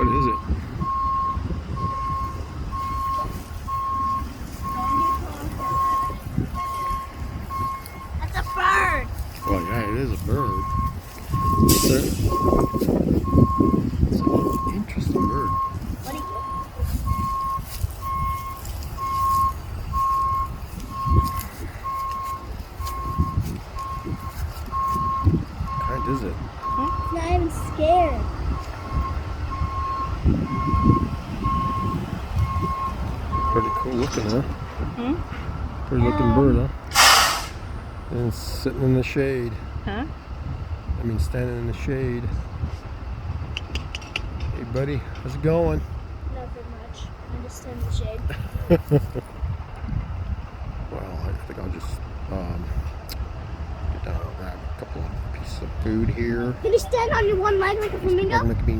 What is it? That's a bird. Well, yeah, it is a bird. It's an interesting bird. What do you What kind is it? It's not even scared. Pretty cool looking, huh? Hmm? Pretty looking bird, huh? And it's sitting in the shade. Huh? I mean, standing in the shade. Hey, buddy, how's it going? Nothing much. I just stand in the shade. Well, I think I'll just get down and grab a couple of pieces of food here. Can you stand on your one leg like a flamingo? Look at me